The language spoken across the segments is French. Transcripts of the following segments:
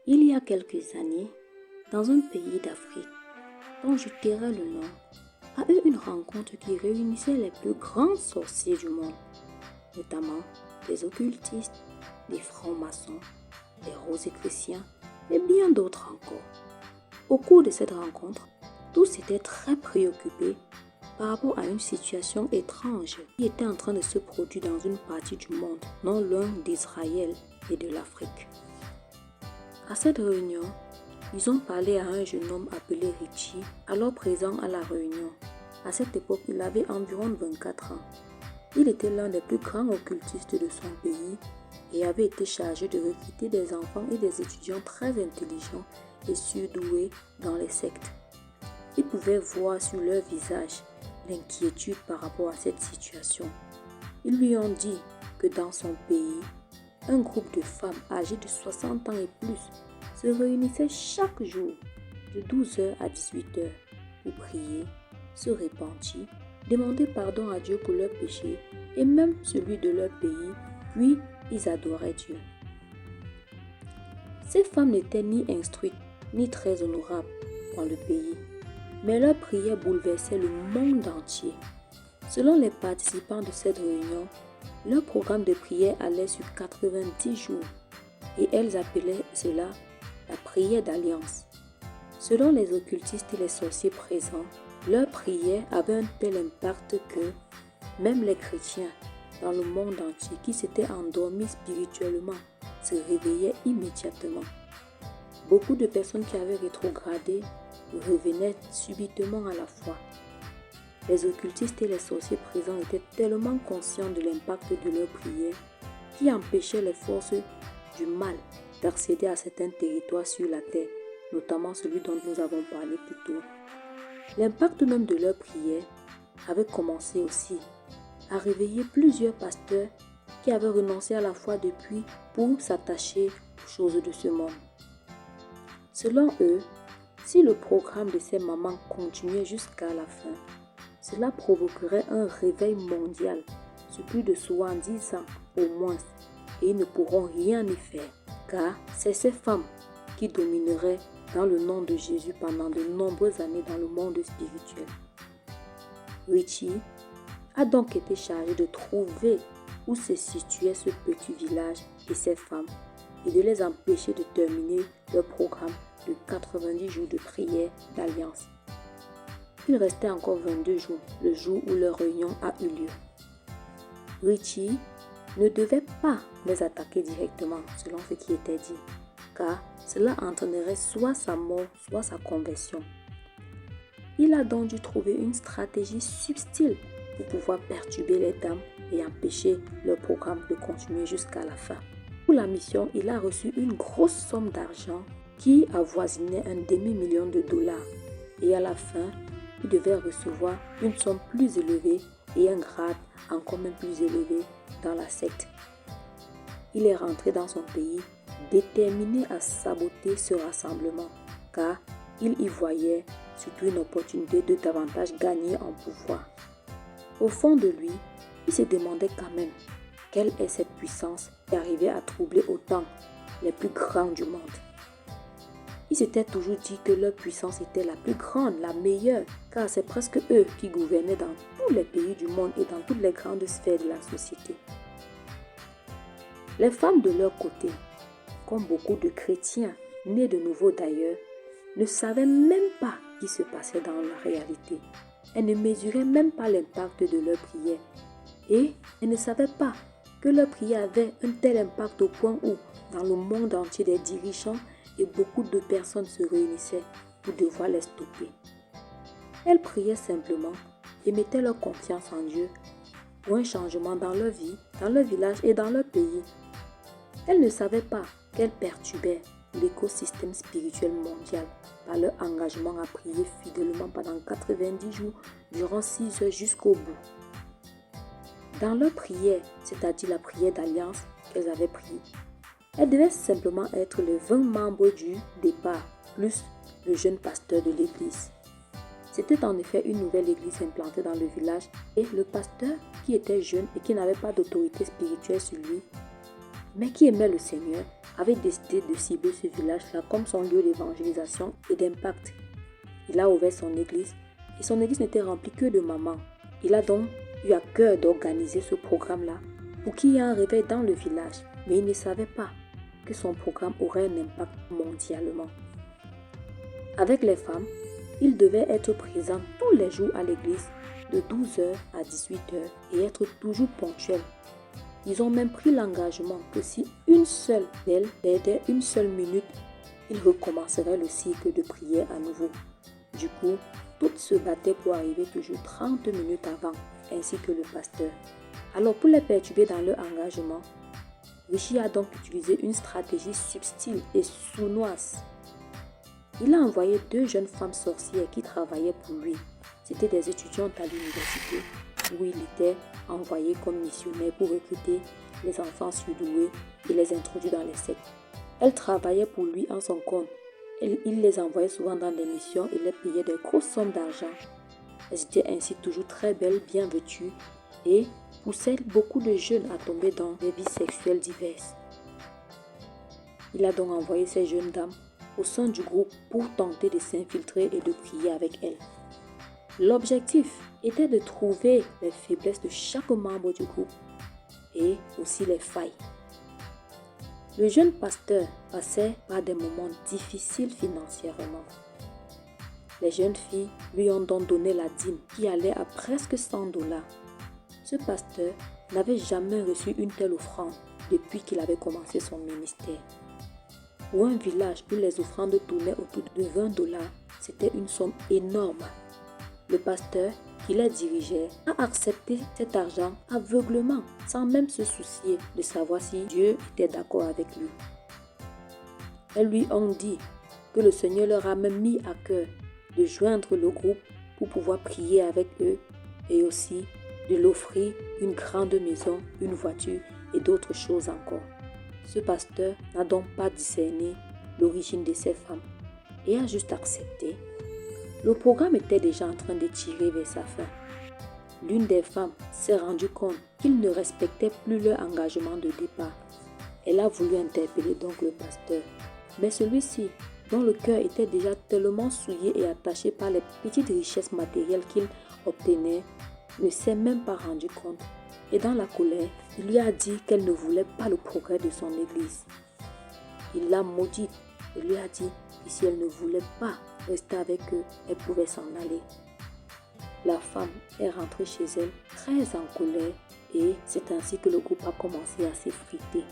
Il y a quelques années, dans un pays d'Afrique, dont je tairai le nom, a eu une rencontre qui réunissait les plus grands sorciers du monde, notamment des occultistes, des francs-maçons, des rosicruciens et bien d'autres encore. Au cours de cette rencontre, tous étaient très préoccupés par rapport à une situation étrange qui était en train de se produire dans une partie du monde, non loin d'Israël et de l'Afrique. À cette réunion, ils ont parlé à un jeune homme appelé Richie, alors présent à la réunion. À cette époque, il avait environ 24 ans. Il était l'un des plus grands occultistes de son pays et avait été chargé de recruter des enfants et des étudiants très intelligents et surdoués dans les sectes. Il pouvait voir sur leur visage l'inquiétude par rapport à cette situation. Ils lui ont dit que dans son pays, un groupe de femmes âgées de 60 ans et plus se réunissait chaque jour de 12h à 18h pour prier, se repentir, demander pardon à Dieu pour leurs péchés et même celui de leur pays, puis ils adoraient Dieu. Ces femmes n'étaient ni instruites ni très honorables dans le pays, mais leurs prières bouleversaient le monde entier. Selon les participants de cette réunion, leur programme de prière allait sur 90 jours et elles appelaient cela la prière d'alliance. Selon les occultistes et les sorciers présents, leur prière avait un tel impact que même les chrétiens dans le monde entier qui s'étaient endormis spirituellement se réveillaient immédiatement. Beaucoup de personnes qui avaient rétrogradé revenaient subitement à la foi. Les occultistes et les sorciers présents étaient tellement conscients de l'impact de leur prière qui empêchait les forces du mal d'accéder à certains territoires sur la terre, notamment celui dont nous avons parlé plus tôt. L'impact même de leur prière avait commencé aussi à réveiller plusieurs pasteurs qui avaient renoncé à la foi depuis pour s'attacher aux choses de ce monde. Selon eux, si le programme de ces mamans continuait jusqu'à la fin, cela provoquerait un réveil mondial sur plus de 70 ans au moins et ils ne pourront rien y faire car c'est ces femmes qui domineraient dans le nom de Jésus pendant de nombreuses années dans le monde spirituel. Richie a donc été chargé de trouver où se situait ce petit village et ces femmes et de les empêcher de terminer leur programme de 90 jours de prière d'alliance. Il restait encore 22 jours, le jour où leur réunion a eu lieu. Richie ne devait pas les attaquer directement, selon ce qui était dit, car cela entraînerait soit sa mort, soit sa conversion. Il a donc dû trouver une stratégie subtile pour pouvoir perturber les dames et empêcher leur programme de continuer jusqu'à la fin. Pour la mission, il a reçu une grosse somme d'argent qui avoisinait un demi-million de dollars. Et à la fin, il devait recevoir une somme plus élevée et un grade encore même plus élevé dans la secte. Il est rentré dans son pays déterminé à saboter ce rassemblement car il y voyait surtout une opportunité de davantage gagner en pouvoir. Au fond de lui, il se demandait quand même quelle est cette puissance qui arrivait à troubler autant les plus grands du monde. Il s'était toujours dit que leur puissance était la plus grande, la meilleure, car c'est presque eux qui gouvernaient dans tous les pays du monde et dans toutes les grandes sphères de la société. Les femmes de leur côté, comme beaucoup de chrétiens, nés de nouveau d'ailleurs, ne savaient même pas ce qui se passait dans la réalité. Elles ne mesuraient même pas l'impact de leur prière. Et elles ne savaient pas que leur prière avait un tel impact au point où, dans le monde entier, des dirigeants et beaucoup de personnes se réunissaient pour devoir les stopper. Elles priaient simplement et mettaient leur confiance en Dieu pour un changement dans leur vie, dans leur village et dans leur pays. Elles ne savaient pas qu'elles perturbaient l'écosystème spirituel mondial par leur engagement à prier fidèlement pendant 90 jours durant 6 heures jusqu'au bout. Dans leur prière, c'est-à-dire la prière d'alliance qu'elles avaient priée, elles devaient simplement être les 20 membres du départ, plus le jeune pasteur de l'église. C'était en effet une nouvelle église implantée dans le village et le pasteur, qui était jeune et qui n'avait pas d'autorité spirituelle sur lui, mais qui aimait le Seigneur, avait décidé de cibler ce village-là comme son lieu d'évangélisation et d'impact. Il a ouvert son église et son église n'était remplie que de mamans. Il a donc eu à cœur d'organiser ce programme-là pour qu'il y ait un réveil dans le village, mais il ne savait pas que son programme aurait un impact mondialement. Avec les femmes, il devait être présent tous les jours à l'église de 12h à 18h et être toujours ponctuel. Ils ont même pris l'engagement que si une seule d'elles perdait une seule minute, ils recommenceraient le cycle de prière à nouveau. Du coup, toutes se battaient pour arriver toujours 30 minutes avant, ainsi que le pasteur. Alors pour les perturber dans leur engagement, Richie a donc utilisé une stratégie subtile et sournoise. Il a envoyé 2 jeunes femmes sorcières qui travaillaient pour lui. C'étaient des étudiantes à l'université où il était envoyé comme missionnaire pour recruter les enfants surdoués et les introduire dans les sectes. Elles travaillaient pour lui en son compte. Il les envoyait souvent dans des missions et les payait de grosses sommes d'argent. Elles étaient ainsi toujours très belles, bien vêtues et poussaient beaucoup de jeunes à tomber dans des vies sexuelles diverses. Il a donc envoyé ces jeunes dames au sein du groupe pour tenter de s'infiltrer et de prier avec elles. L'objectif était de trouver les faiblesses de chaque membre du groupe et aussi les failles. Le jeune pasteur passait par des moments difficiles financièrement. Les jeunes filles lui ont donc donné la dîme qui allait à presque $100. Ce pasteur n'avait jamais reçu une telle offrande depuis qu'il avait commencé son ministère. Pour un village où les offrandes tournaient autour de $20, c'était une somme énorme. Le pasteur qui les dirigeait a accepté cet argent aveuglément, sans même se soucier de savoir si Dieu était d'accord avec lui. Elles lui ont dit que le Seigneur leur a même mis à cœur de joindre le groupe pour pouvoir prier avec eux et aussi de l'offrir une grande maison, une voiture et d'autres choses encore. Ce pasteur n'a donc pas discerné l'origine de ces femmes et a juste accepté. Le programme était déjà en train de tirer vers sa fin. L'une des femmes s'est rendue compte qu'ils ne respectaient plus leur engagement de départ. Elle a voulu interpeller donc le pasteur. Mais celui-ci, dont le cœur était déjà tellement souillé et attaché par les petites richesses matérielles qu'il obtenait, ne s'est même pas rendu compte. Et dans la colère, il lui a dit qu'elle ne voulait pas le progrès de son église. Il l'a maudite et lui a dit que si elle ne voulait pas rester avec eux, elle pouvait s'en aller. La femme est rentrée chez elle très en colère et c'est ainsi que le groupe a commencé à s'effriter.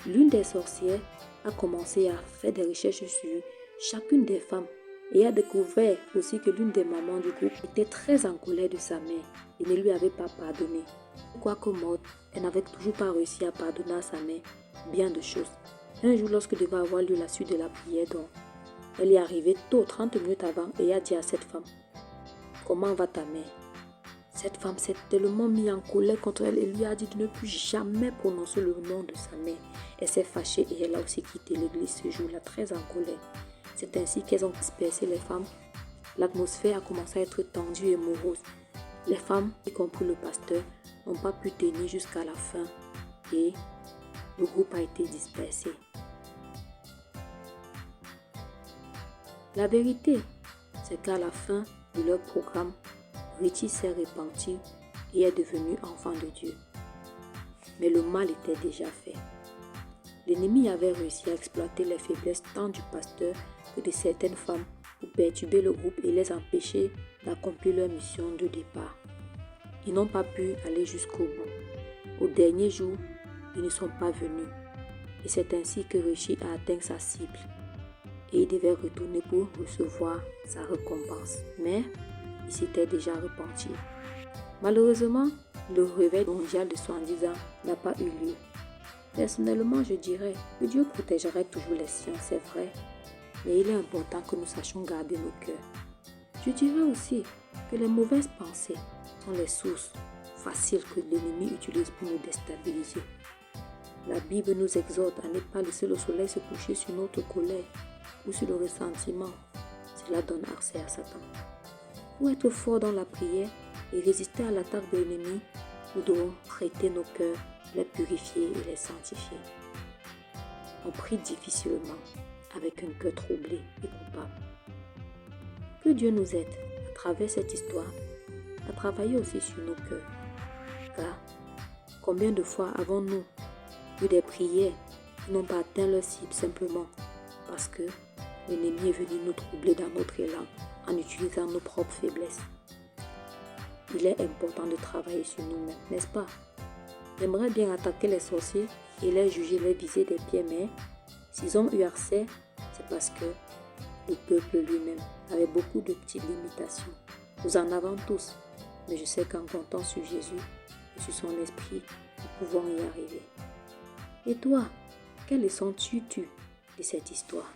L'une des sorcières a commencé à faire des recherches sur chacune des femmes et a découvert aussi que l'une des mamans du groupe était très en colère de sa mère et ne lui avait pas pardonné. Quoique morte, elle n'avait toujours pas réussi à pardonner à sa mère bien de choses. Un jour, lorsque devait avoir lieu la suite de la prière, donc, elle est arrivée tôt, 30 minutes avant, et a dit à cette femme, « Comment va ta mère ?» Cette femme s'est tellement mise en colère contre elle et lui a dit de ne plus jamais prononcer le nom de sa mère. Elle s'est fâchée et elle a aussi quitté l'église ce jour-là, très en colère. C'est ainsi qu'elles ont dispersé les femmes. L'atmosphère a commencé à être tendue et morose. Les femmes, y compris le pasteur, n'ont pas pu tenir jusqu'à la fin et le groupe a été dispersé. La vérité, c'est qu'à la fin de leur programme, Richie s'est repenti et est devenu enfant de Dieu. Mais le mal était déjà fait. L'ennemi avait réussi à exploiter les faiblesses tant du pasteur que de certaines femmes pour perturber le groupe et les empêcher d'accomplir leur mission de départ. Ils n'ont pas pu aller jusqu'au bout. Au dernier jour, ils ne sont pas venus. Et c'est ainsi que Richie a atteint sa cible. Et il devait retourner pour recevoir sa récompense. Mais il s'était déjà repenti. Malheureusement, le réveil mondial de 70 ans n'a pas eu lieu. Personnellement, je dirais que Dieu protégerait toujours les siens, c'est vrai. Mais il est important que nous sachions garder nos cœurs. Je dirais aussi que les mauvaises pensées sont les sources faciles que l'ennemi utilise pour nous déstabiliser. La Bible nous exhorte à ne pas laisser le soleil se coucher sur notre colère ou sur le ressentiment. Cela donne accès à Satan. Pour être fort dans la prière et résister à l'attaque de l'ennemi, nous devons traiter nos cœurs, les purifier et les sanctifier. on prie difficilement, avec un cœur troublé et coupable. Que Dieu nous aide, à travers cette histoire, à travailler aussi sur nos cœurs. Car combien de fois avons-nous eu des prières qui n'ont pas atteint leur cible simplement parce que l'ennemi est venu nous troubler dans notre élan en utilisant nos propres faiblesses. Il est important de travailler sur nous-mêmes, n'est-ce pas? J'aimerais bien attaquer les sorciers et les juger, les viser des pieds, mais s'ils ont eu accès, c'est parce que le peuple lui-même avait beaucoup de petites limitations. Nous en avons tous, mais je sais qu'en comptant sur Jésus et sur son esprit, nous pouvons y arriver. Et toi, quelle leçon tires-tu de cette histoire?